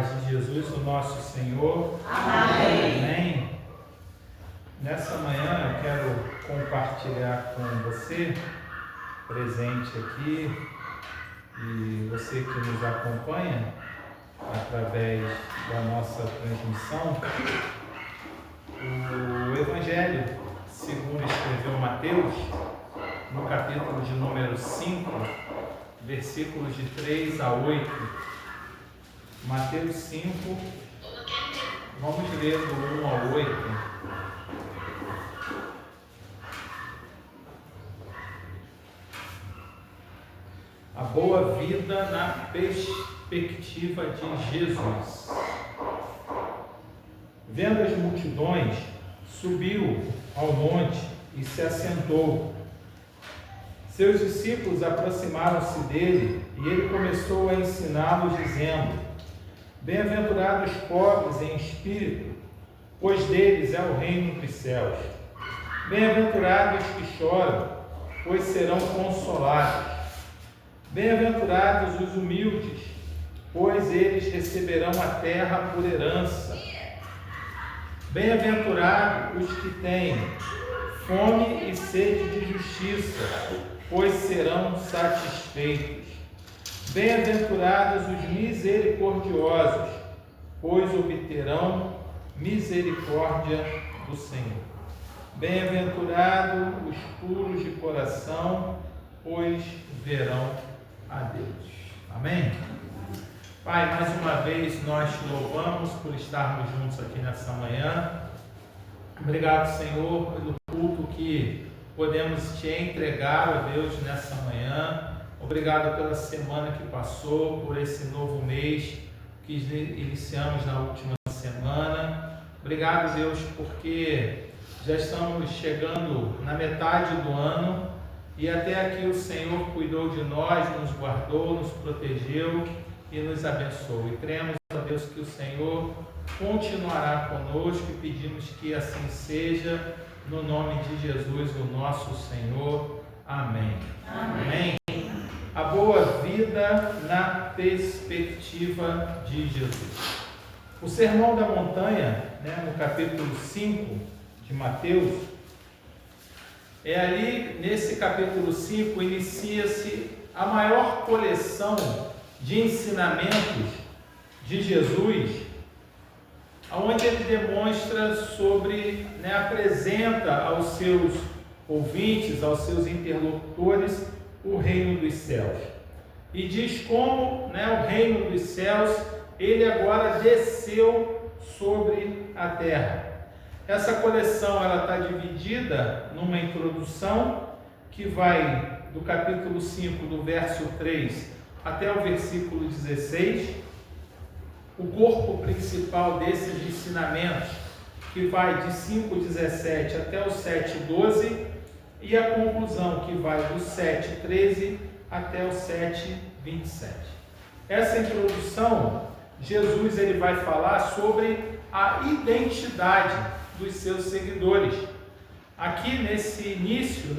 paz de Jesus, o nosso Senhor. Amém. Amém. Nessa manhã eu quero compartilhar com você, presente aqui, e você que nos acompanha através da nossa transmissão, o Evangelho segundo escreveu Mateus, no capítulo de número 5, versículos de 3 a 8. Mateus 5, vamos ler do 1 ao 8. A boa vida na perspectiva de Jesus. Vendo as multidões, subiu ao monte e se assentou. Seus discípulos aproximaram-se dele e ele começou a ensiná-los, dizendo: Bem-aventurados os pobres em espírito, pois deles é o reino dos céus. Bem-aventurados os que choram, pois serão consolados. Bem-aventurados os humildes, pois eles receberão a terra por herança. Bem-aventurados os que têm fome e sede de justiça, pois serão satisfeitos. Bem-aventurados os misericordiosos, pois obterão misericórdia do Senhor. Bem-aventurados os puros de coração, pois verão a Deus. Amém? Pai, mais uma vez nós te louvamos por estarmos juntos aqui nessa manhã. Obrigado, Senhor, pelo culto que podemos te entregar, ó Deus, nessa manhã. Obrigado pela semana que passou, por esse novo mês que iniciamos na última semana. Obrigado, Deus, porque já estamos chegando na metade do ano e até aqui o Senhor cuidou de nós, nos guardou, nos protegeu e nos abençoou. E cremos, ó Deus, que o Senhor continuará conosco e pedimos que assim seja, no nome de Jesus, o nosso Senhor. Amém. Amém. A boa vida na perspectiva de Jesus. O Sermão da Montanha, no capítulo 5 de Mateus, ali nesse capítulo 5 inicia-se a maior coleção de ensinamentos de Jesus, onde ele demonstra sobre, apresenta aos seus ouvintes, aos seus interlocutores, o reino dos céus. E diz como o reino dos céus, ele agora desceu sobre a terra. Essa coleção está dividida numa introdução que vai do capítulo 5, do verso 3 até o versículo 16. O corpo principal desses ensinamentos, que vai de 5:17 até o 7:12, e a conclusão, que vai do 7:13 até o 7:27. Essa introdução, Jesus ele vai falar sobre a identidade dos seus seguidores. Aqui nesse início,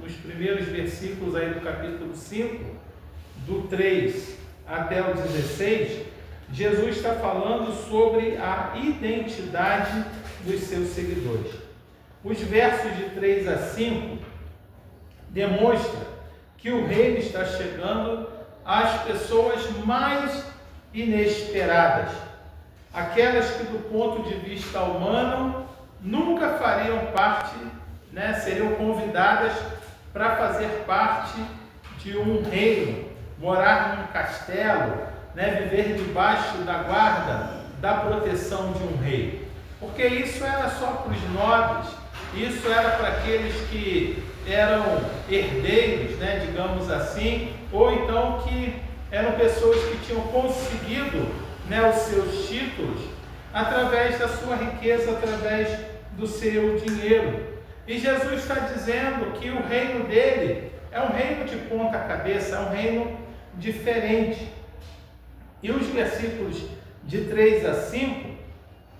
nos primeiros versículos aí do capítulo 5, do 3 até o 16, Jesus está falando sobre a identidade dos seus seguidores. Os versos de 3 a 5 demonstram que o reino está chegando às pessoas mais inesperadas, aquelas que do ponto de vista humano nunca fariam parte, seriam convidadas para fazer parte de um reino, morar num castelo, viver debaixo da guarda, da proteção de um rei. Porque isso era só para os nobres, isso era para aqueles que eram herdeiros, digamos assim, ou então que eram pessoas que tinham conseguido os seus títulos através da sua riqueza, através do seu dinheiro. E Jesus está dizendo que o reino dele é um reino de ponta cabeça, é um reino diferente. E os versículos de 3 a 5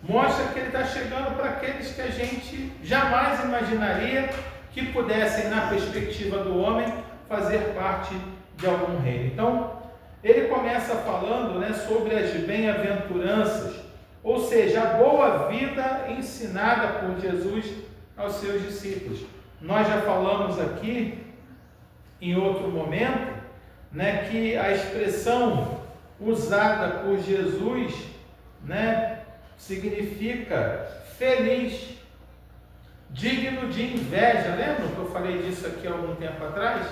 mostram que ele está chegando para aqueles que a gente jamais imaginaria que pudessem, na perspectiva do homem, fazer parte de algum reino. Então, ele começa falando, né, sobre as bem-aventuranças, ou seja, a boa vida ensinada por Jesus aos seus discípulos. Nós já falamos aqui, em outro momento, né, que a expressão usada por Jesus, né, significa feliz, digno de inveja. Lembra que eu falei disso aqui há algum tempo atrás?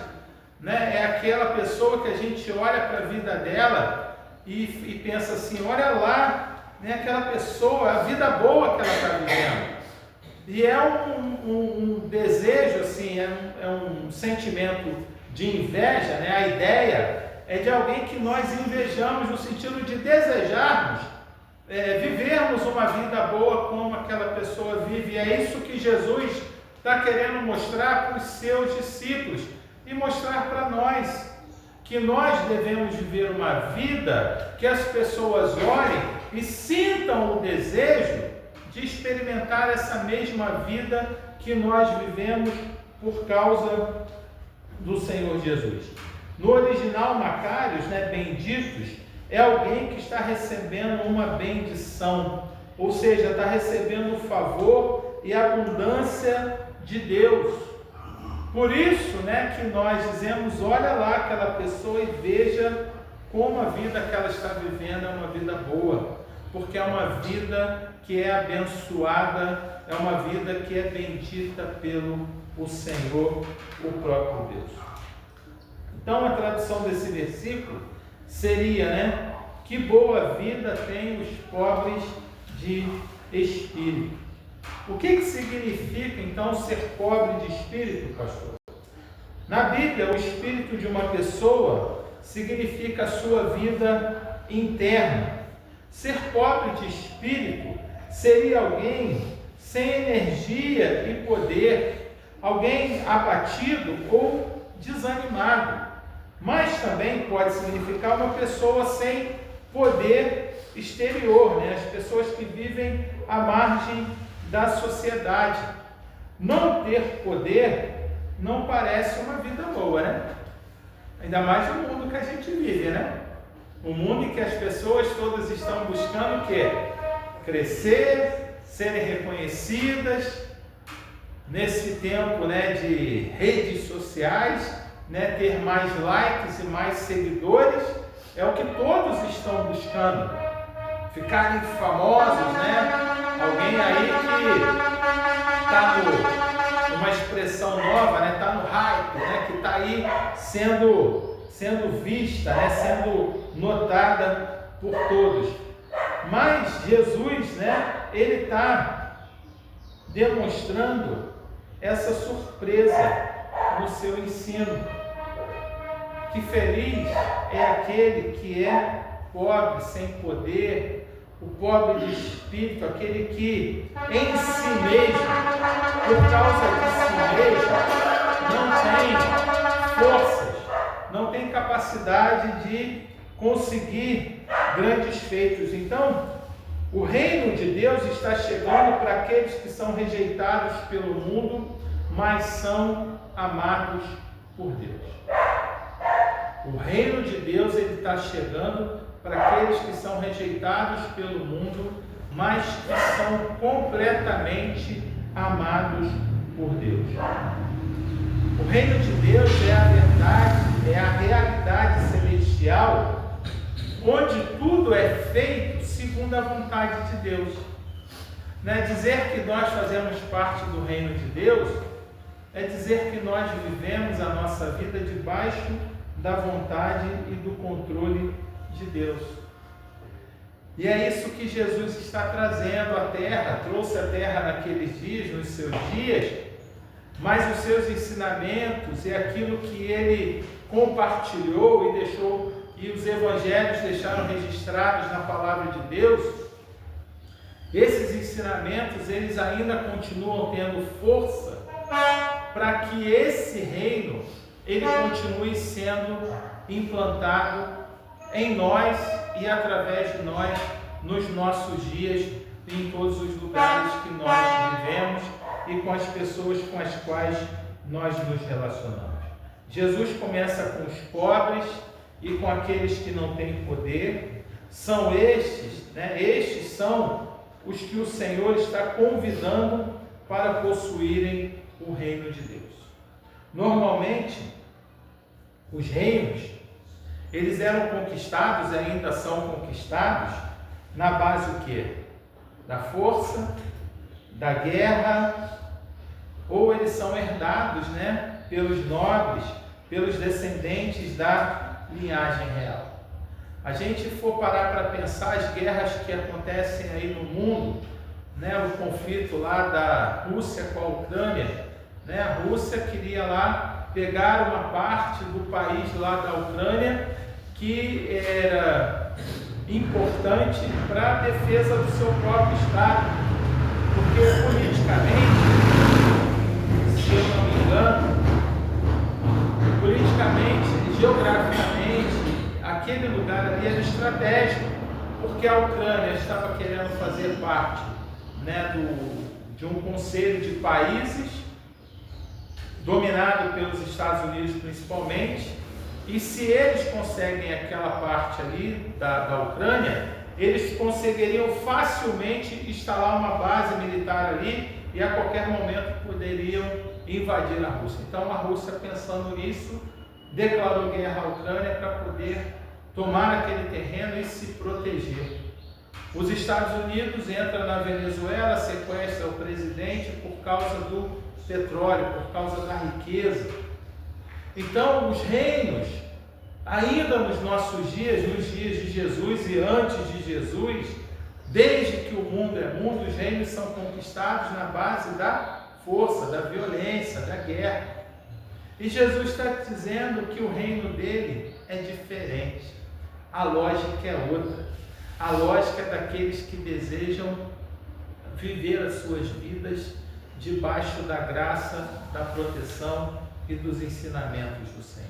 Né? É aquela pessoa que a gente olha para a vida dela e pensa assim, olha lá, né, aquela pessoa, a vida boa que ela está vivendo. E é um desejo, assim, é um sentimento de inveja, né? A ideia é de alguém que nós invejamos no sentido de desejarmos vivermos uma vida boa como aquela pessoa vive. E é isso que Jesus está querendo mostrar para os seus discípulos e mostrar para nós, que nós devemos viver uma vida que as pessoas olhem e sintam o desejo de experimentar essa mesma vida que nós vivemos por causa do Senhor Jesus. No original Macários, né, benditos, é alguém que está recebendo uma bendição, ou seja, está recebendo o favor e a abundância de Deus. Por isso, né, que nós dizemos, olha lá aquela pessoa e veja como a vida que ela está vivendo é uma vida boa, porque é uma vida que é abençoada, é uma vida que é bendita pelo o Senhor, o próprio Deus. Então, a tradução desse versículo seria, né, que boa vida têm os pobres de espírito. O que significa, então, ser pobre de espírito, pastor? Na Bíblia, o espírito de uma pessoa significa a sua vida interna. Ser pobre de espírito seria alguém sem energia e poder, alguém abatido ou desanimado. Mas também pode significar uma pessoa sem poder exterior, né? As pessoas que vivem à margem da sociedade. Não ter poder não parece uma vida boa, né? Ainda mais no mundo que a gente vive, né? Um mundo em que as pessoas todas estão buscando o quê? Crescer, serem reconhecidas. Nesse tempo, né, de redes sociais, né, ter mais likes e mais seguidores, é o que todos estão buscando. Ficarem famosos, né? Alguém aí que está numa expressão nova, né? Está no hype, né? Que está aí sendo vista, né? Sendo notada por todos. Mas Jesus, né? Ele está demonstrando essa surpresa no seu ensino. Que feliz é aquele que é pobre, sem poder, o pobre de espírito, aquele que em si mesmo, por causa de si mesmo, não tem forças, não tem capacidade de conseguir grandes feitos. Então, o reino de Deus está chegando para aqueles que são rejeitados pelo mundo, mas são amados por Deus. O reino de Deus está chegando para aqueles que são rejeitados pelo mundo, mas que são completamente amados por Deus. O reino de Deus é a verdade, é a realidade celestial, onde tudo é feito segundo a vontade de Deus. Né? Dizer que nós fazemos parte do reino de Deus é dizer que nós vivemos a nossa vida debaixo da vontade e do controle de Deus. E é isso que Jesus está trazendo à terra, trouxe à terra naqueles dias, nos seus dias, mas os seus ensinamentos e aquilo que ele compartilhou e deixou, e os evangelhos deixaram registrados na palavra de Deus, esses ensinamentos, eles ainda continuam tendo força para que esse reino ele continue sendo implantado em nós e através de nós nos nossos dias e em todos os lugares que nós vivemos e com as pessoas com as quais nós nos relacionamos. Jesus começa com os pobres e com aqueles que não têm poder. São estes, né? Estes são os que o Senhor está convidando para possuírem o reino de Deus. Normalmente, os reinos, eles eram conquistados e ainda são conquistados na base o quê? Da força, da guerra, ou eles são herdados, né, pelos nobres, pelos descendentes da linhagem real. A gente for parar para pensar as guerras que acontecem aí no mundo, né, o conflito lá da Rússia com a Ucrânia, né, a Rússia queria lá pegar uma parte do país lá da Ucrânia que era importante para a defesa do seu próprio Estado, porque politicamente, se eu não me engano, politicamente, geograficamente, aquele lugar ali era estratégico, porque a Ucrânia estava querendo fazer parte, né, de um conselho de países dominado pelos Estados Unidos principalmente, e se eles conseguem aquela parte ali da Ucrânia, eles conseguiriam facilmente instalar uma base militar ali e a qualquer momento poderiam invadir a Rússia. Então a Rússia, pensando nisso, declarou guerra à Ucrânia para poder tomar aquele terreno e se proteger. Os Estados Unidos entram na Venezuela, sequestra o presidente por causa do petróleo, por causa da riqueza. Então, os reinos, ainda nos nossos dias, nos dias de Jesus e antes de Jesus, desde que o mundo é mundo, os reinos são conquistados na base da força, da violência, da guerra. E Jesus está dizendo que o reino dele é diferente. A lógica é outra. A lógica é daqueles que desejam viver as suas vidas debaixo da graça, da proteção e dos ensinamentos do Senhor.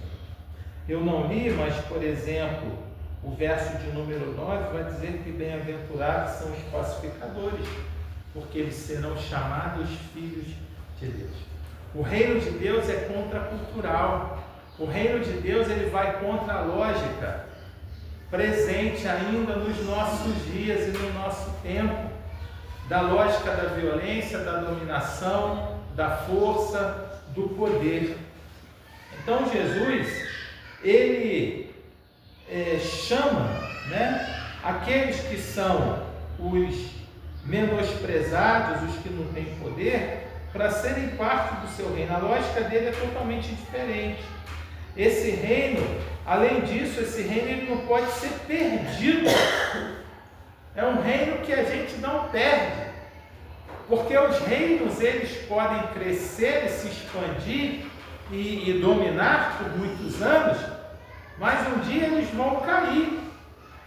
Eu não li, mas, por exemplo, o verso de número 9 vai dizer que bem-aventurados são os pacificadores, porque eles serão chamados filhos de Deus. O reino de Deus é contracultural. O reino de Deus, ele vai contra a lógica presente ainda nos nossos dias e no nosso tempo, da lógica da violência, da dominação, da força, do poder. Então Jesus, ele chama, né, aqueles que são os menosprezados, os que não têm poder, para serem parte do seu reino. A lógica dele é totalmente diferente. Esse reino, além disso, esse reino ele não pode ser perdido. É um reino que a gente não perde, porque os reinos eles podem crescer e se expandir e dominar por muitos anos, mas um dia eles vão cair.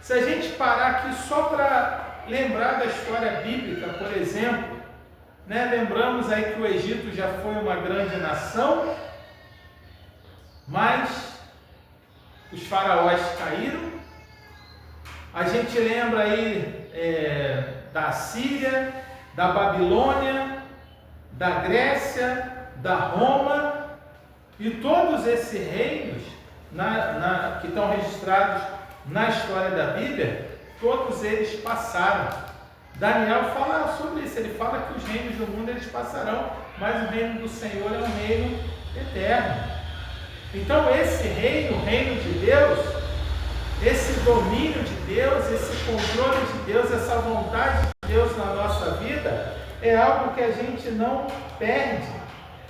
Se a gente parar aqui só para lembrar da história bíblica, por exemplo, né, lembramos aí que o Egito já foi uma grande nação, mas os faraós caíram. A gente lembra aí da Síria, da Babilônia, da Grécia, da Roma, e todos esses reinos que estão registrados na história da Bíblia, todos eles passaram. Daniel fala sobre isso, ele fala que os reinos do mundo eles passarão, mas o reino do Senhor é um reino eterno. Então esse reino, o reino de Deus, esse domínio de Deus, esse controle de Deus, essa vontade de Deus na nossa vida, é algo que a gente não perde.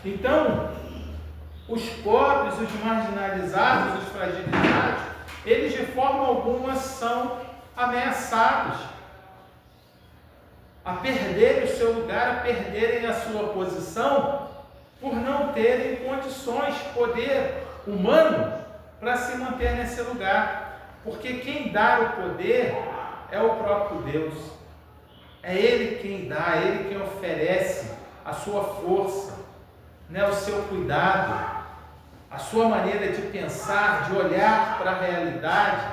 Então, os pobres, os marginalizados, os fragilizados, eles de forma alguma são ameaçados a perderem o seu lugar, a perderem a sua posição, por não terem condições, poder humano para se manter nesse lugar. Porque quem dá o poder é o próprio Deus. É Ele quem dá, é Ele quem oferece a sua força, né, o seu cuidado, a sua maneira de pensar, de olhar para a realidade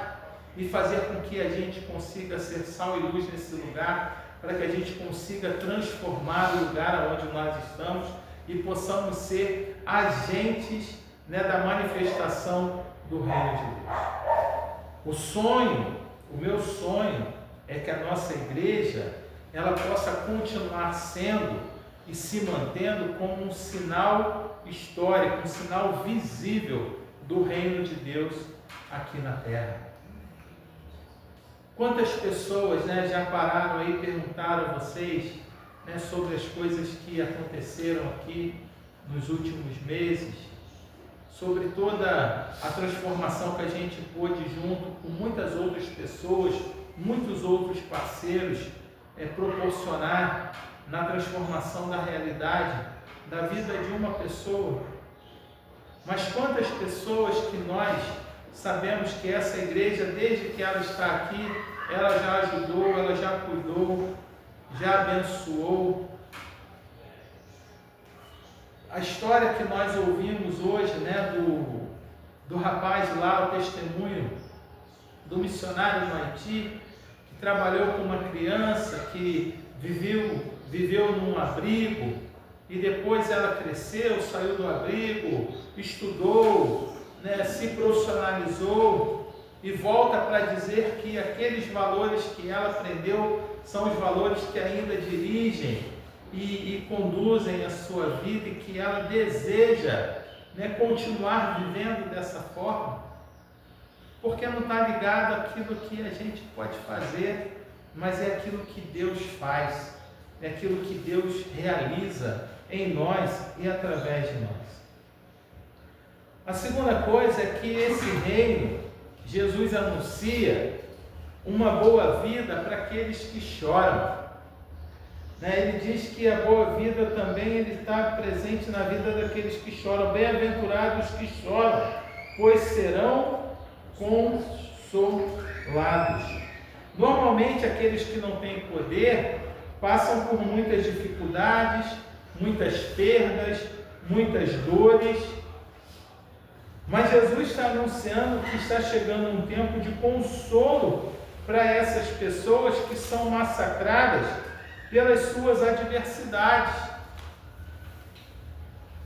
e fazer com que a gente consiga ser sal e luz nesse lugar, para que a gente consiga transformar o lugar onde nós estamos e possamos ser agentes, né, da manifestação do reino de Deus. O meu sonho é que a nossa igreja ela possa continuar sendo e se mantendo como um sinal histórico, um sinal visível do reino de Deus aqui na terra. Quantas pessoas, já pararam aí e perguntaram a vocês, sobre as coisas que aconteceram aqui nos últimos meses, sobre toda a transformação que a gente pôde, junto com muitas outras pessoas, muitos outros parceiros, proporcionar na transformação da realidade da vida de uma pessoa. Mas quantas pessoas que nós sabemos que essa igreja, desde que ela está aqui, ela já ajudou, ela já cuidou, já abençoou. A história que nós ouvimos hoje, do rapaz lá, o testemunho do missionário no Haiti, que trabalhou com uma criança que viveu num abrigo, e depois ela cresceu, saiu do abrigo, estudou, se profissionalizou, e volta para dizer que aqueles valores que ela aprendeu são os valores que ainda dirigem e conduzem a sua vida, e que ela deseja continuar vivendo dessa forma, porque não está ligado àquilo que a gente pode fazer, mas é aquilo que Deus faz, é aquilo que Deus realiza em nós e através de nós. A segunda coisa é que esse reino, Jesus anuncia uma boa vida para aqueles que choram. Ele diz que a boa vida também ele está presente na vida daqueles que choram. Bem-aventurados que choram, pois serão consolados. Normalmente aqueles que não têm poder passam por muitas dificuldades, muitas perdas, muitas dores. Mas Jesus está anunciando que está chegando um tempo de consolo para essas pessoas que são massacradas pelas suas adversidades.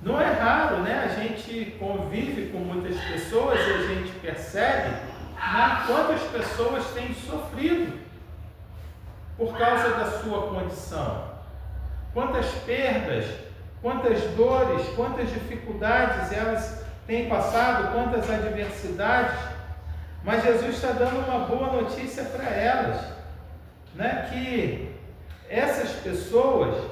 Não é raro, a gente convive com muitas pessoas e a gente percebe quantas pessoas têm sofrido por causa da sua condição. Quantas perdas, quantas dores, quantas dificuldades elas têm passado, quantas adversidades. Mas Jesus está dando uma boa notícia para elas, que essas pessoas,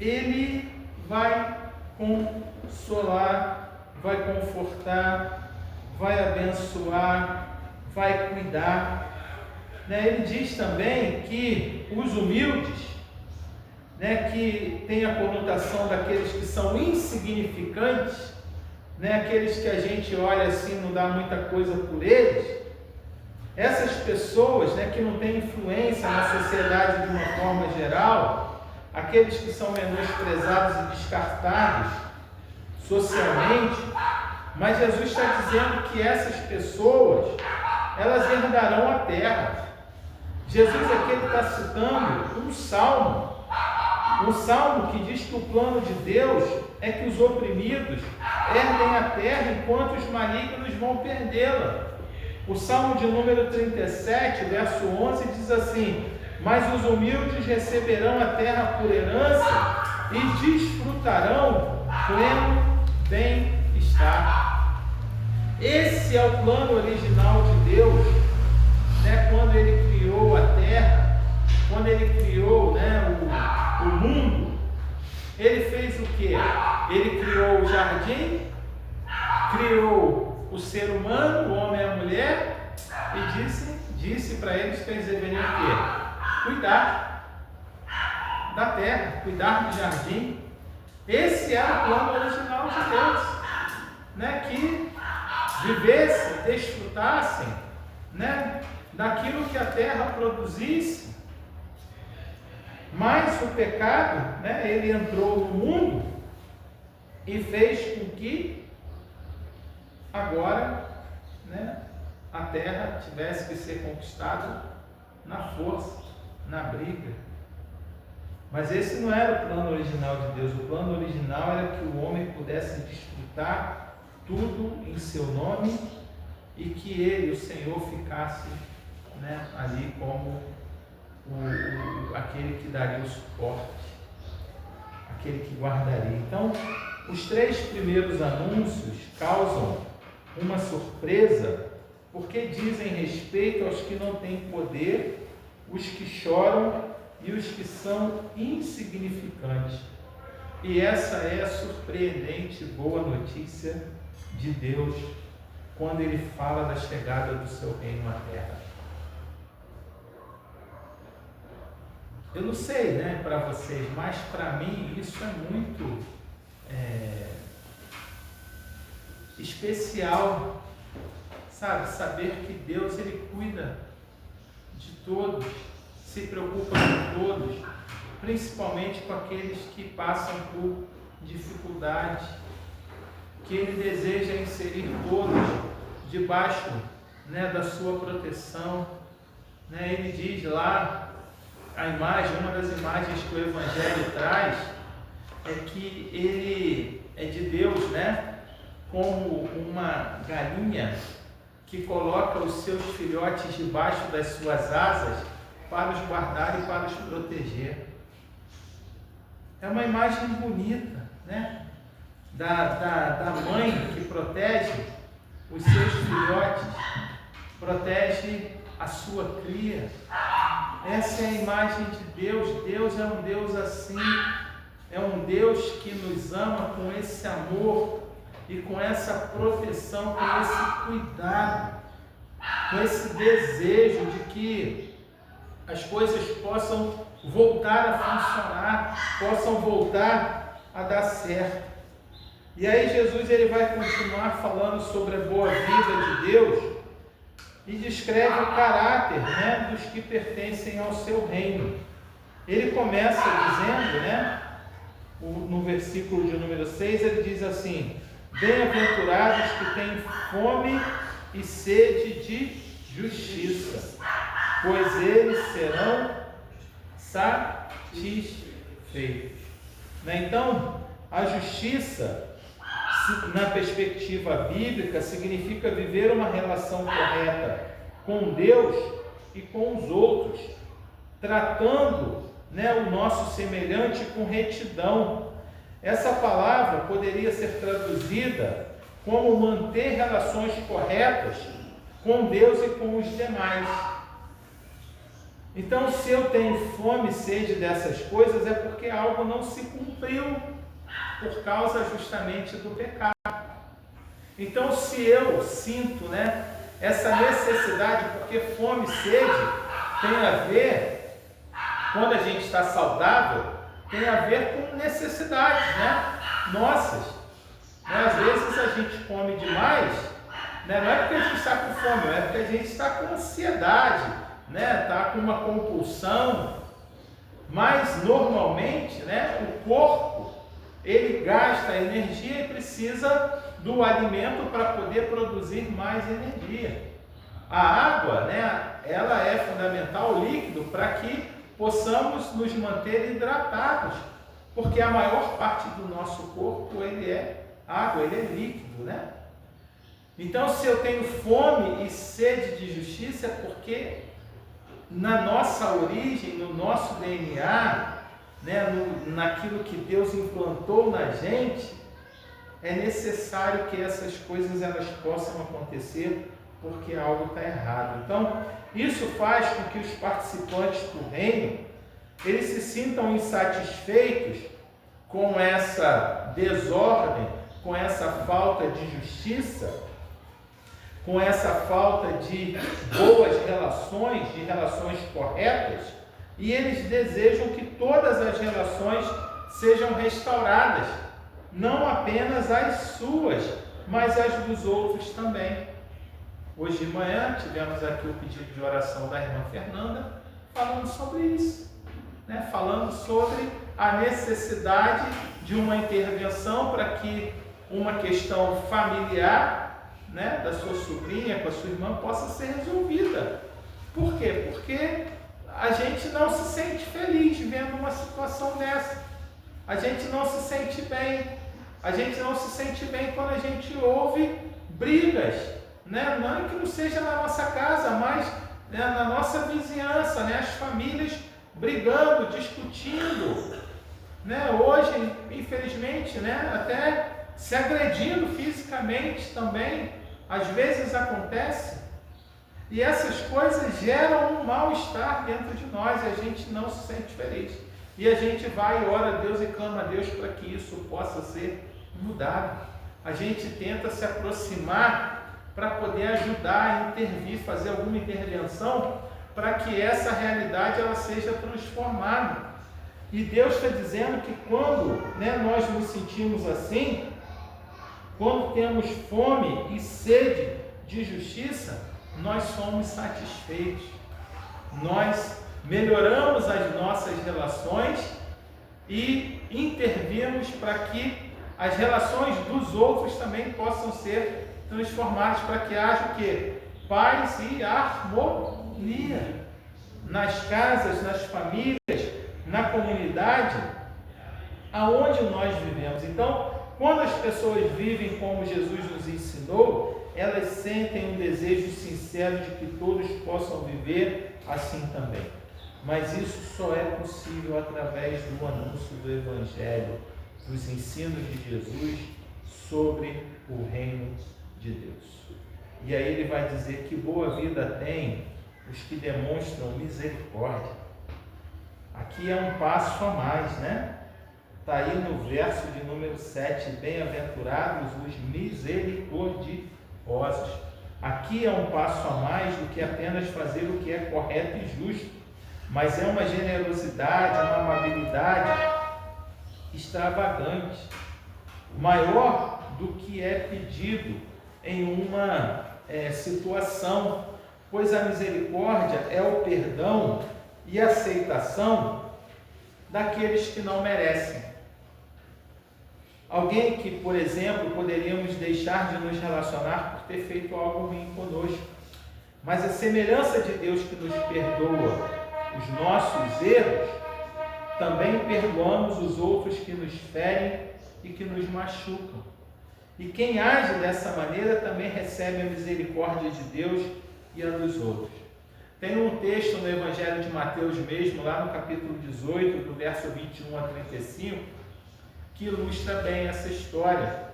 Ele vai consolar, vai confortar, vai abençoar, vai cuidar. Ele diz também que os humildes, que tem a conotação daqueles que são insignificantes, aqueles que a gente olha assim, não dá muita coisa por eles, essas pessoas que não têm influência na sociedade de uma forma geral, aqueles que são menosprezados e descartados socialmente, mas Jesus está dizendo que essas pessoas, elas herdarão a terra. Jesus aqui está citando um salmo que diz que o plano de Deus é que os oprimidos herdem a terra enquanto os malignos vão perdê-la. O Salmo de número 37, verso 11, diz assim: mas os humildes receberão a terra por herança e desfrutarão pleno bem-estar. Esse é o plano original de Deus, quando Ele criou a terra, quando Ele criou o mundo. Ele fez o quê? Ele criou o jardim, criou o ser humano, o homem e a mulher, e disse para eles que eles deveriam o quê? Cuidar da terra, cuidar do jardim. Esse era o plano original de Deus, que vivessem, desfrutassem, daquilo que a terra produzisse. Mas o pecado, ele entrou no mundo e fez com que agora, a terra tivesse que ser conquistada na força, na briga. Mas esse não era o plano original de Deus. O plano original era que o homem pudesse desfrutar tudo em seu nome e que ele, o Senhor, ficasse, né, ali como aquele que daria o suporte, aquele que guardaria. Então, os 3 primeiros anúncios causam uma surpresa, porque dizem respeito aos que não têm poder, os que choram e os que são insignificantes. E essa é a surpreendente boa notícia de Deus quando Ele fala da chegada do seu reino à terra. Eu não sei, né, para vocês, mas para mim isso é muito especial, sabe? Saber que Deus, Ele cuida de todos, se preocupa com todos, principalmente com aqueles que passam por dificuldade, que Ele deseja inserir todos debaixo, né, da sua proteção, né? Ele diz lá, a imagem, uma das imagens que o Evangelho traz, é que Ele é de Deus, né? Como uma galinha que coloca os seus filhotes debaixo das suas asas para os guardar e para os proteger. É uma imagem bonita, né? Da mãe que protege os seus filhotes, protege a sua cria. Essa é a imagem de Deus. Deus é um Deus assim, é um Deus que nos ama com esse amor e com essa proteção, com esse cuidado, com esse desejo de que as coisas possam voltar a funcionar, possam voltar a dar certo. E aí Jesus, ele vai continuar falando sobre a boa vida de Deus e descreve o caráter, né, dos que pertencem ao seu reino. Ele começa dizendo, né, no versículo de número 6, ele diz assim: bem-aventurados que têm fome e sede de justiça, pois eles serão satisfeitos. Então, a justiça, na perspectiva bíblica, significa viver uma relação correta com Deus e com os outros, tratando, né, o nosso semelhante com retidão. Essa palavra poderia ser traduzida como manter relações corretas com Deus e com os demais. Então, se eu tenho fome e sede dessas coisas, é porque algo não se cumpriu por causa justamente do pecado. Então, se eu sinto, né, essa necessidade, porque fome e sede tem a ver, quando a gente está saudável, tem a ver com necessidades, né, nossas. Às vezes a gente come demais, né, não é porque a gente está com fome, é porque a gente está com ansiedade, né, está com uma compulsão. Mas normalmente, né, o corpo, ele gasta energia e precisa do alimento para poder produzir mais energia. A água, né, ela é fundamental, o líquido, para que possamos nos manter hidratados, porque a maior parte do nosso corpo, ele é água, ele é líquido, né? Então, se eu tenho fome e sede de justiça, é porque na nossa origem, no nosso DNA, né, naquilo que Deus implantou na gente, é necessário que essas coisas elas possam acontecer, porque algo está errado. Então, isso faz com que os participantes do reino, eles se sintam insatisfeitos com essa desordem, com essa falta de justiça, com essa falta de boas relações, de relações corretas, e eles desejam que todas as relações sejam restauradas, não apenas as suas, mas as dos outros também. Hoje de manhã tivemos aqui o pedido de oração da irmã Fernanda, falando sobre isso, né? Falando sobre a necessidade de uma intervenção para que uma questão familiar, né, da sua sobrinha com a sua irmã possa ser resolvida. Por quê? Porque a gente não se sente feliz vendo uma situação dessa. A gente não se sente bem. A gente não se sente bem quando a gente ouve brigas né? Não que não seja na nossa casa, mas, né, na nossa vizinhança, né? As famílias brigando, discutindo, né? Hoje, infelizmente, né? Até se agredindo fisicamente também, às vezes acontece, e essas coisas geram um mal-estar dentro de nós, e a gente não se sente feliz. E a gente vai e ora a Deus e clama a Deus para que isso possa ser mudado. A gente tenta se aproximar para poder ajudar, intervir, fazer alguma intervenção para que essa realidade ela seja transformada. E Deus está dizendo que quando, né, nós nos sentimos assim, quando temos fome e sede de justiça, nós somos satisfeitos. Nós melhoramos as nossas relações e intervimos para que as relações dos outros também possam ser transformadas, para que haja o quê? Paz e harmonia nas casas, nas famílias, na comunidade aonde nós vivemos. Então, quando as pessoas vivem como Jesus nos ensinou, elas sentem um desejo sincero de que todos possam viver assim também. Mas isso só é possível através do anúncio do Evangelho, dos ensinos de Jesus sobre o reino de Deus. E aí ele vai dizer que boa vida tem os que demonstram misericórdia. Aqui é um passo a mais, né? Está aí no verso de número 7, bem-aventurados os misericordiosos. Aqui é um passo a mais do que apenas fazer o que é correto e justo, mas é uma generosidade, uma amabilidade extravagante, maior do que é pedido em uma situação, pois a misericórdia é o perdão e aceitação daqueles que não merecem. Alguém que, por exemplo, poderíamos deixar de nos relacionar por ter feito algo ruim conosco, mas a semelhança de Deus que nos perdoa os nossos erros, também perdoamos os outros que nos ferem e que nos machucam. E quem age dessa maneira também recebe a misericórdia de Deus e a dos outros. Tem um texto no Evangelho de Mateus mesmo, lá no capítulo 18, do verso 21 a 35, que ilustra bem essa história.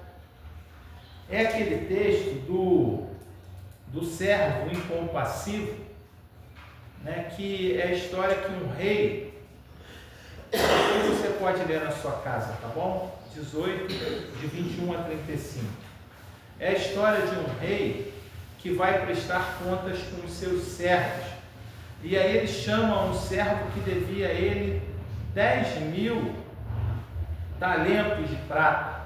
É aquele texto do servo incompassivo, né, que é a história que um rei, depois você pode ler na sua casa, tá bom? 18, de 21 a 35. É a história de um rei que vai prestar contas com os seus servos. E aí ele chama um servo que devia a ele 10.000 talentos de prata.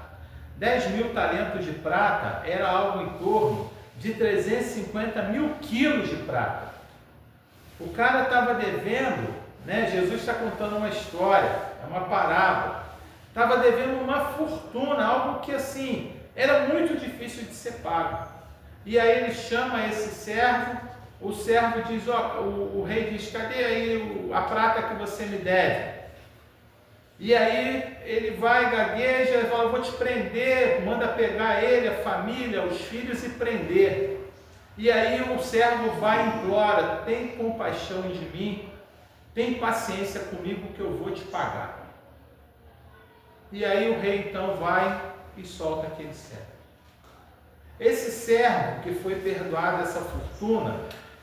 10.000 talentos de prata era algo em torno de 350 mil quilos de prata. O cara estava devendo, né? Jesus está contando uma história, é uma parábola. Estava devendo uma fortuna, algo que assim, era muito difícil de ser pago. E aí ele chama esse servo, o servo diz, o rei diz, cadê aí a prata que você me deve? E aí ele vai, gagueja, fala, eu vou te prender, manda pegar ele, a família, os filhos e prender. E aí o servo vai e implora, tem compaixão de mim, tem paciência comigo que eu vou te pagar. E aí o rei então vai e solta aquele servo. Esse servo que foi perdoado essa fortuna,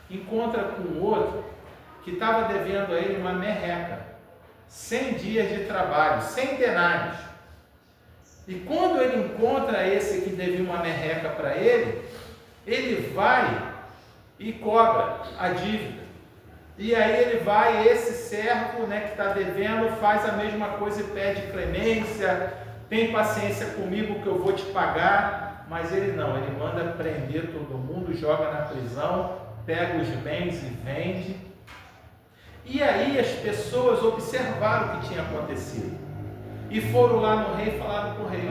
encontra com outro que estava devendo a ele uma merreca, 100 dias de trabalho, 100 denários. E quando ele encontra esse que devia uma merreca para ele, ele vai e cobra a dívida. E aí ele vai, esse servo, né, que está devendo, faz a mesma coisa e pede clemência, tem paciência comigo que eu vou te pagar, mas ele não, ele manda prender todo mundo, joga na prisão, pega os bens e vende. E aí as pessoas observaram o que tinha acontecido e foram lá no rei e falaram para o rei,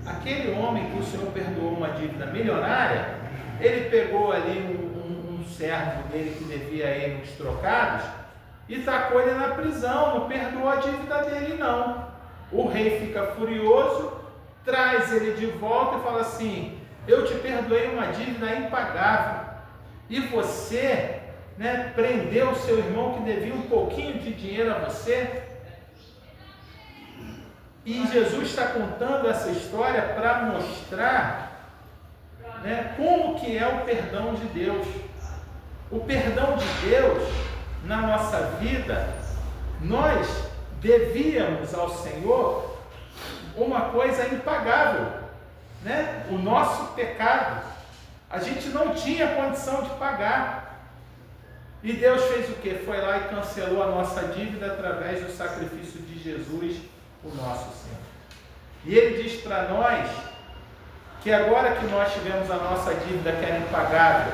aquele homem que o Senhor perdoou uma dívida milionária, ele pegou ali um servo dele que devia a ele uns trocados e tacou ele na prisão, não perdoou a dívida dele não. O rei fica furioso, traz ele de volta e fala assim, Eu te perdoei uma dívida impagável. E você, prendeu o seu irmão que devia um pouquinho de dinheiro a você. E Jesus está contando essa história para mostrar, como que é o perdão de Deus. O perdão de Deus na nossa vida, nós devíamos ao Senhor uma coisa impagável, o nosso pecado. A gente não tinha condição de pagar. E Deus fez o quê? Foi lá e cancelou a nossa dívida através do sacrifício de Jesus, o nosso Senhor. E Ele diz para nós que agora que nós tivemos a nossa dívida que era impagável,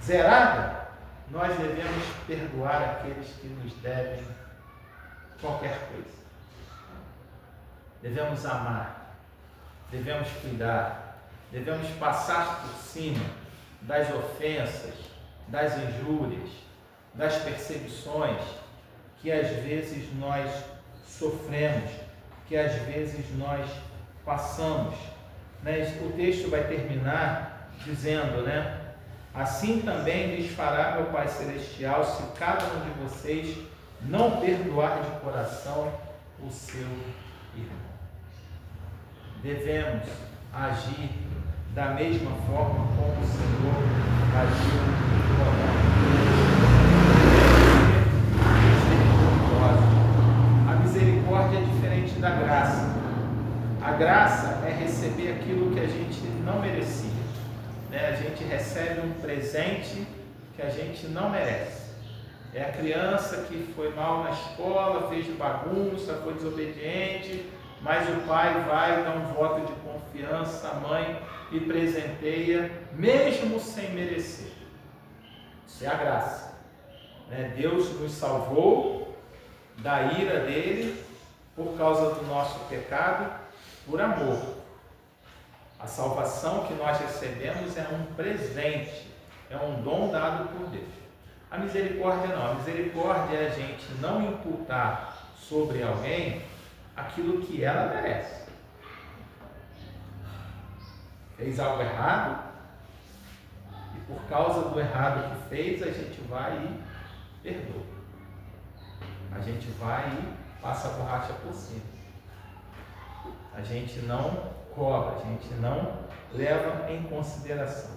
zerada, nós devemos perdoar aqueles que nos devem qualquer coisa. Devemos amar, devemos cuidar, devemos passar por cima das ofensas, das injúrias, das perseguições que às vezes nós sofremos, que às vezes nós passamos. O texto vai terminar dizendo, assim também lhes fará meu Pai Celestial, se cada um de vocês não perdoar de coração o seu irmão. Devemos agir da mesma forma como o Senhor agiu conosco. A misericórdia é diferente da graça. A graça é receber aquilo que a gente não merecia. A gente recebe um presente que a gente não merece. É a criança que foi mal na escola, fez bagunça, foi desobediente, mas o pai vai dar um voto de confiança à mãe e presenteia, mesmo sem merecer. Isso é a graça. Deus nos salvou da ira dele por causa do nosso pecado, por amor. A salvação que nós recebemos é um presente, é um dom dado por Deus. A misericórdia não. A misericórdia é a gente não imputar sobre alguém aquilo que ela merece. Fez algo errado, e por causa do errado que fez, a gente vai e perdoa. A gente vai e passa a borracha por cima. A gente não cobra, a gente não leva em consideração.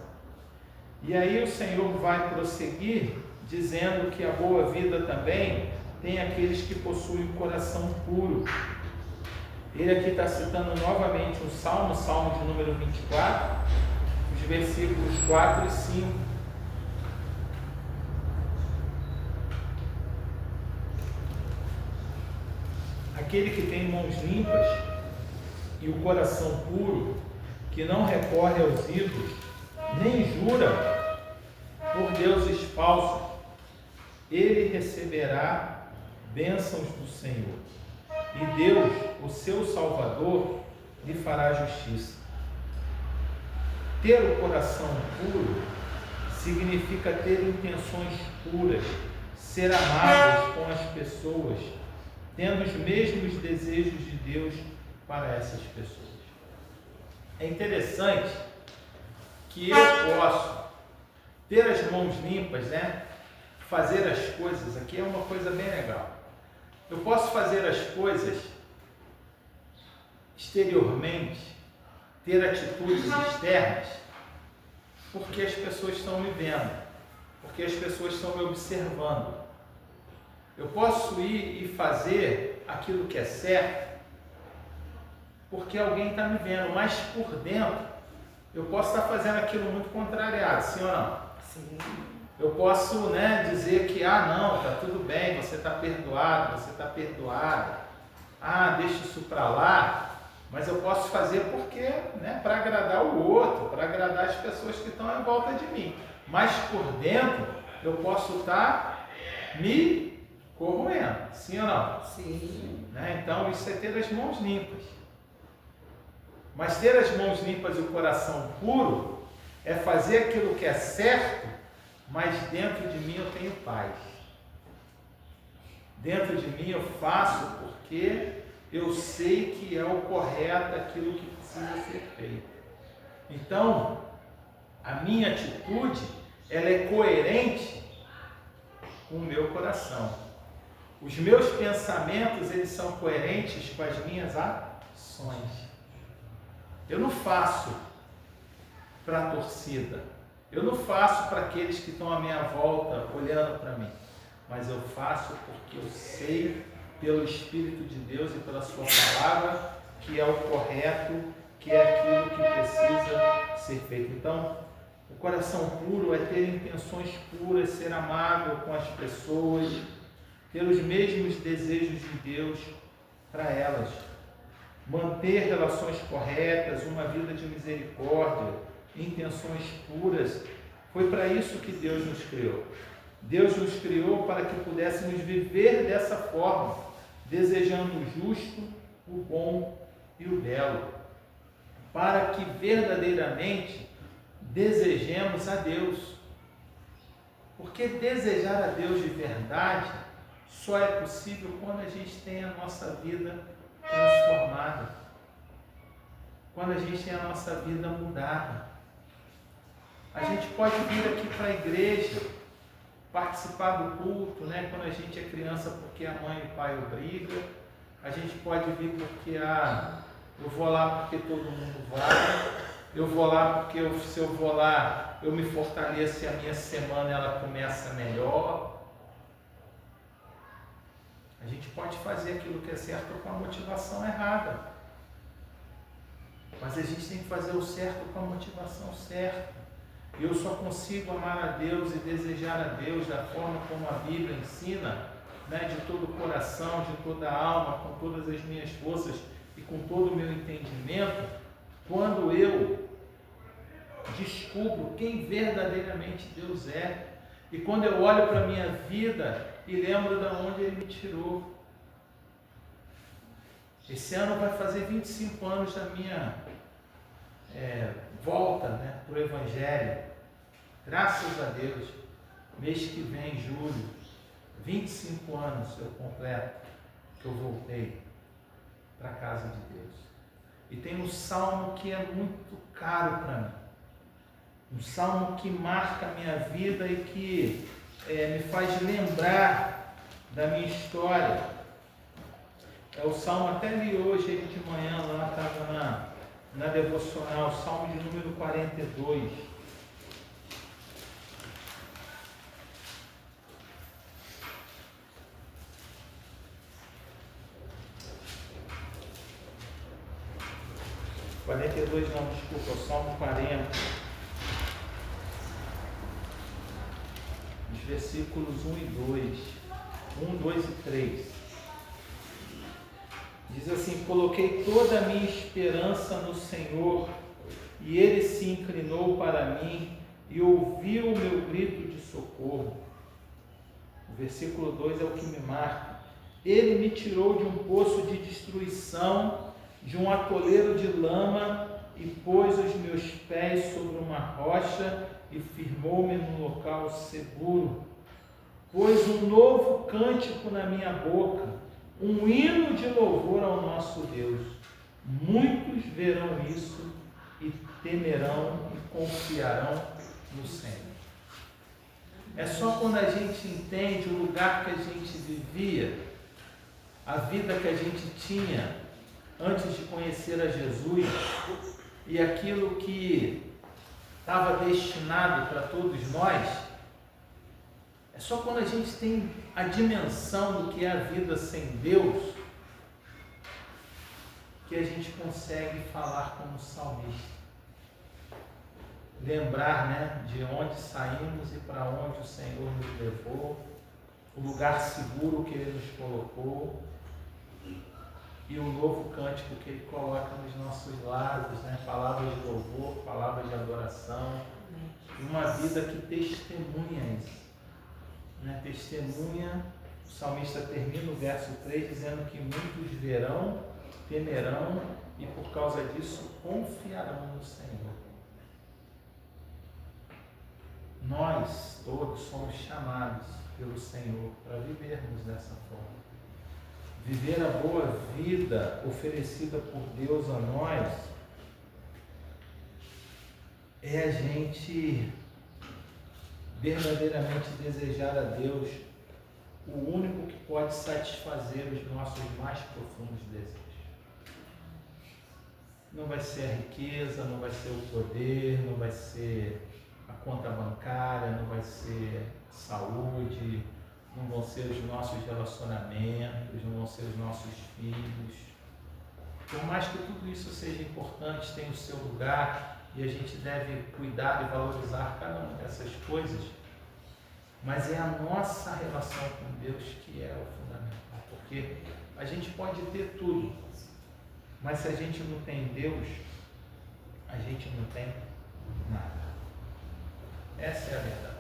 E aí o Senhor vai prosseguir dizendo que a boa vida também tem aqueles que possuem um coração puro. Ele aqui está citando novamente um salmo, salmo de número 24, os versículos 4 e 5. Aquele que tem mãos limpas e o coração puro, que não recorre aos ídolos, nem jura por deuses falsos, ele receberá bênçãos do Senhor. E Deus, o seu Salvador, lhe fará justiça. Ter o coração puro significa ter intenções puras, ser amáveis com as pessoas, tendo os mesmos desejos de Deus para essas pessoas. É interessante que eu posso ter as mãos limpas, fazer as coisas, aqui é uma coisa bem legal. Eu posso fazer as coisas exteriormente, ter atitudes externas, porque as pessoas estão me vendo, porque as pessoas estão me observando. Eu posso ir e fazer aquilo que é certo, porque alguém está me vendo, mas por dentro, eu posso estar fazendo aquilo muito contrariado, sim ou não? Sim. Eu posso dizer que, não, está tudo bem, você está perdoado, você está perdoada, deixa isso para lá, mas eu posso fazer porque, para agradar o outro, para agradar as pessoas que estão em volta de mim. Mas por dentro, eu posso estar me corroendo, sim ou não? Sim. Então, isso é ter as mãos limpas. Mas ter as mãos limpas e o coração puro é fazer aquilo que é certo, mas dentro de mim eu tenho paz. Dentro de mim eu faço porque eu sei que é o correto, aquilo que precisa ser feito. Então, a minha atitude, ela é coerente com o meu coração. Os meus pensamentos, eles são coerentes com as minhas ações. Eu não faço para a torcida, eu não faço para aqueles que estão à minha volta olhando para mim, mas eu faço porque eu sei, pelo Espírito de Deus e pela sua palavra, que é o correto, que é aquilo que precisa ser feito. Então, o coração puro é ter intenções puras, ser amável com as pessoas, ter os mesmos desejos de Deus para elas, manter relações corretas, uma vida de misericórdia, intenções puras. Foi para isso que Deus nos criou. Deus nos criou para que pudéssemos viver dessa forma, desejando o justo, o bom e o belo, para que verdadeiramente desejemos a Deus. Porque desejar a Deus de verdade só é possível quando a gente tem a nossa vida transformada, quando a gente tem a nossa vida mudada. A gente pode vir aqui para a igreja, participar do culto, né? Quando a gente é criança, porque a mãe e o pai obrigam. A gente pode vir porque eu vou lá porque todo mundo vai. Eu vou lá porque se eu vou lá, eu me fortaleço e a minha semana ela começa melhor. A gente pode fazer aquilo que é certo com a motivação errada. Mas a gente tem que fazer o certo com a motivação certa. E eu só consigo amar a Deus e desejar a Deus da forma como a Bíblia ensina, né, de todo o coração, de toda a alma, com todas as minhas forças e com todo o meu entendimento, quando eu descubro quem verdadeiramente Deus é. E quando eu olho para a minha vida e lembro de onde Ele me tirou. Esse ano vai fazer 25 anos da minha volta, né, para o Evangelho. Graças a Deus, mês que vem, julho, 25 anos eu completo que eu voltei para a casa de Deus. E tem um salmo que é muito caro para mim. Um salmo que marca a minha vida e que me faz lembrar da minha história. É o salmo, até li hoje ele de manhã, lá estava na devocional, salmo de número 42. Não, desculpa, o Salmo 40, os versículos 1 e 2, 1, 2 e 3. Diz assim: coloquei toda a minha esperança no Senhor, e Ele se inclinou para mim e ouviu o meu grito de socorro. O versículo 2 é o que me marca. Ele me tirou de um poço de destruição, de um atoleiro de lama, e pôs os meus pés sobre uma rocha e firmou-me num local seguro. Pôs um novo cântico na minha boca, um hino de louvor ao nosso Deus. Muitos verão isso e temerão e confiarão no Senhor. É só quando a gente entende o lugar que a gente vivia, a vida que a gente tinha antes de conhecer a Jesus, e aquilo que estava destinado para todos nós. É só quando a gente tem a dimensão do que é a vida sem Deus que a gente consegue falar como salmista. Lembrar, né, de onde saímos e para onde o Senhor nos levou, o lugar seguro que Ele nos colocou e o novo cântico que Ele coloca nos nossos lábios, né, palavras de louvor, palavras de adoração, e uma vida que testemunha isso. Né, testemunha, o salmista termina o verso 3 dizendo que muitos verão, temerão e por causa disso confiarão no Senhor. Nós todos somos chamados pelo Senhor para vivermos dessa forma. viver a boa vida oferecida por Deus a nós, é a gente verdadeiramente desejar a Deus o único que pode satisfazer os nossos mais profundos desejos. Não vai ser a riqueza, não vai ser o poder, não vai ser a conta bancária, não vai ser saúde, não vão ser os nossos relacionamentos, não vão ser os nossos filhos. Por mais que tudo isso seja importante, tem o seu lugar, e a gente deve cuidar e valorizar cada uma dessas coisas, mas é a nossa relação com Deus que é o fundamental, porque a gente pode ter tudo, mas se a gente não tem Deus, a gente não tem nada. Essa é a verdade.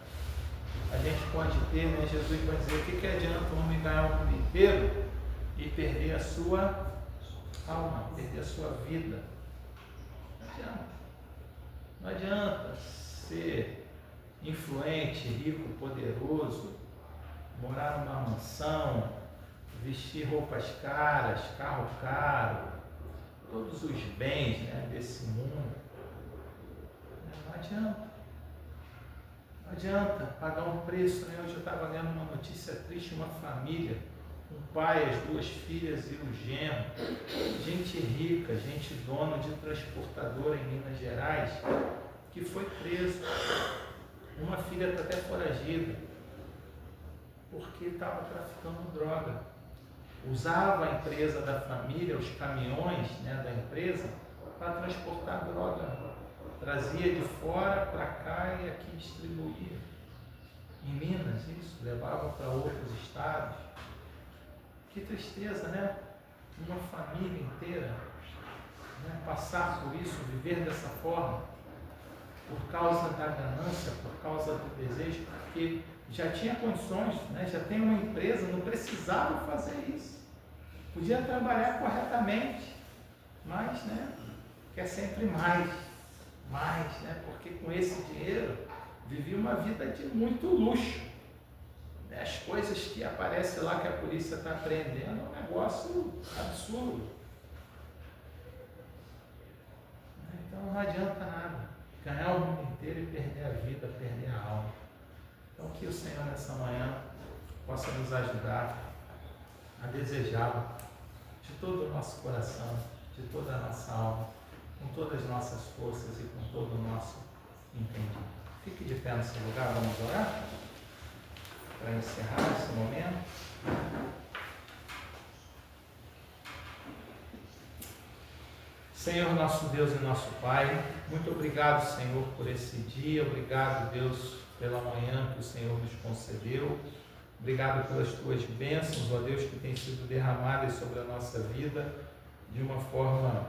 A gente pode ter, né? Jesus vai dizer, o que adianta um homem ganhar o mundo inteiro e perder a sua alma, perder a sua vida? Não adianta. Não adianta ser influente, rico, poderoso, morar numa mansão, vestir roupas caras, carro caro, todos os bens, né, desse mundo. Não adianta. Não adianta pagar um preço, né? Hoje eu estava lendo uma notícia triste, uma família, um pai, as duas filhas e o genro, gente rica, gente dona de transportadora em Minas Gerais, que foi preso. Uma filha está até foragida, porque estava traficando droga. Usava a empresa da família, os caminhões, né, da empresa, para transportar droga. Trazia de fora para cá e aqui distribuía. Em Minas, isso, levava para outros estados. Que tristeza, né? Uma família inteira, né, passar por isso, viver dessa forma, por causa da ganância, por causa do desejo, porque já tinha condições, né, já tem uma empresa, não precisava fazer isso. Podia trabalhar corretamente, mas, né, quer sempre mais, né, porque com esse dinheiro vivia uma vida de muito luxo. As coisas que aparecem lá que a polícia está apreendendo é um negócio absurdo. Então não adianta nada ganhar o mundo inteiro e perder a vida, perder a alma. Então que o Senhor nessa manhã possa nos ajudar a desejá-lo de todo o nosso coração, de toda a nossa alma, com todas as nossas forças e com todo o nosso entendimento. Fique de pé no seu lugar, vamos orar? Para encerrar esse momento. Senhor, nosso Deus e nosso Pai, muito obrigado, Senhor, por esse dia. Obrigado, Deus, pela manhã que o Senhor nos concedeu. Obrigado pelas tuas bênçãos, ó Deus, que têm sido derramadas sobre a nossa vida de uma forma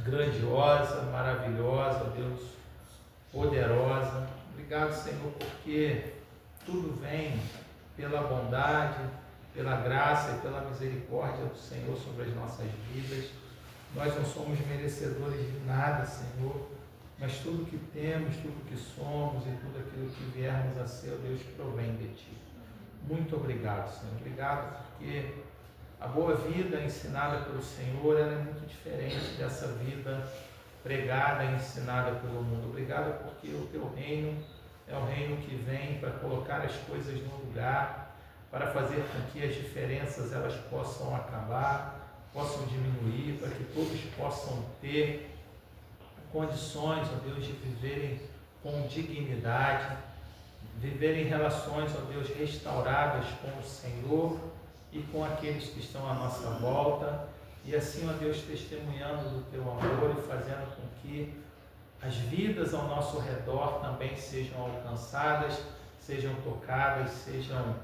grandiosa, maravilhosa, Deus, poderosa. Obrigado, Senhor, porque tudo vem pela bondade, pela graça e pela misericórdia do Senhor sobre as nossas vidas. Nós não somos merecedores de nada, Senhor, mas tudo que temos, tudo que somos e tudo aquilo que viermos a ser, Deus, provém de Ti. Muito obrigado, Senhor. Obrigado porque a boa vida ensinada pelo Senhor, ela é muito diferente dessa vida pregada e ensinada pelo mundo. Obrigado porque o Teu reino é o reino que vem para colocar as coisas no lugar, para fazer com que as diferenças elas possam acabar, possam diminuir, para que todos possam ter condições, ó Deus, de viverem com dignidade, viverem relações, ó Deus, restauradas com o Senhor e com aqueles que estão à nossa volta, e assim, ó Deus, testemunhando do Teu amor e fazendo com que as vidas ao nosso redor também sejam alcançadas, sejam tocadas, sejam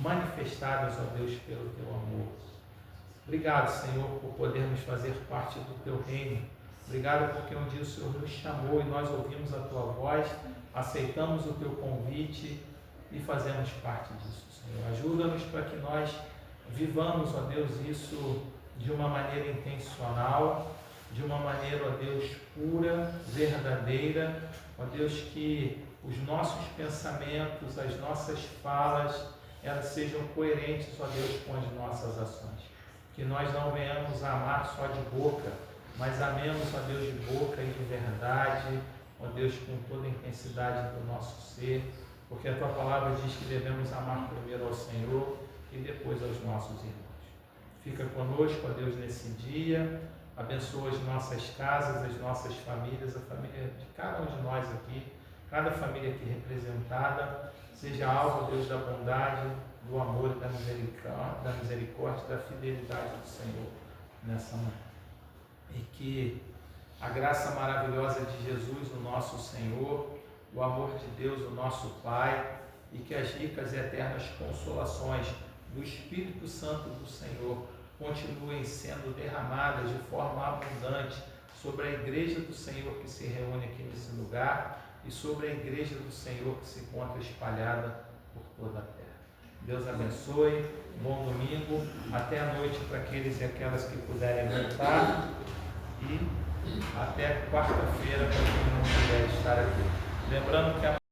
manifestadas, ó Deus, pelo Teu amor. Obrigado, Senhor, por podermos fazer parte do Teu reino. Obrigado porque um dia o Senhor nos chamou e nós ouvimos a Tua voz, aceitamos o Teu convite e fazemos parte disso, Senhor. Ajuda-nos para que nós vivamos, ó Deus, isso de uma maneira intencional, de uma maneira, ó Deus, pura, verdadeira, ó Deus, que os nossos pensamentos, as nossas falas, elas sejam coerentes, ó Deus, com as nossas ações. que nós não venhamos a amar só de boca, mas amemos a Deus de boca e de verdade, ó Deus, com toda a intensidade do nosso ser, porque a Tua palavra diz que devemos amar primeiro ao Senhor e depois aos nossos irmãos. Fica conosco, ó Deus, nesse dia, abençoa as nossas casas, as nossas famílias, a família de cada um de nós aqui, cada família aqui representada, seja alvo, ó Deus, da bondade, do amor e da misericórdia, da fidelidade do Senhor nessa manhã. E que a graça maravilhosa de Jesus, o nosso Senhor, o amor de Deus, o nosso Pai, e que as ricas e eternas consolações do Espírito Santo do Senhor continuem sendo derramadas de forma abundante sobre a igreja do Senhor que se reúne aqui nesse lugar e sobre a igreja do Senhor que se encontra espalhada por toda a terra. Deus abençoe, bom domingo, até a noite para aqueles e aquelas que puderem voltar e até quarta-feira para quem não puder estar aqui. Lembrando que a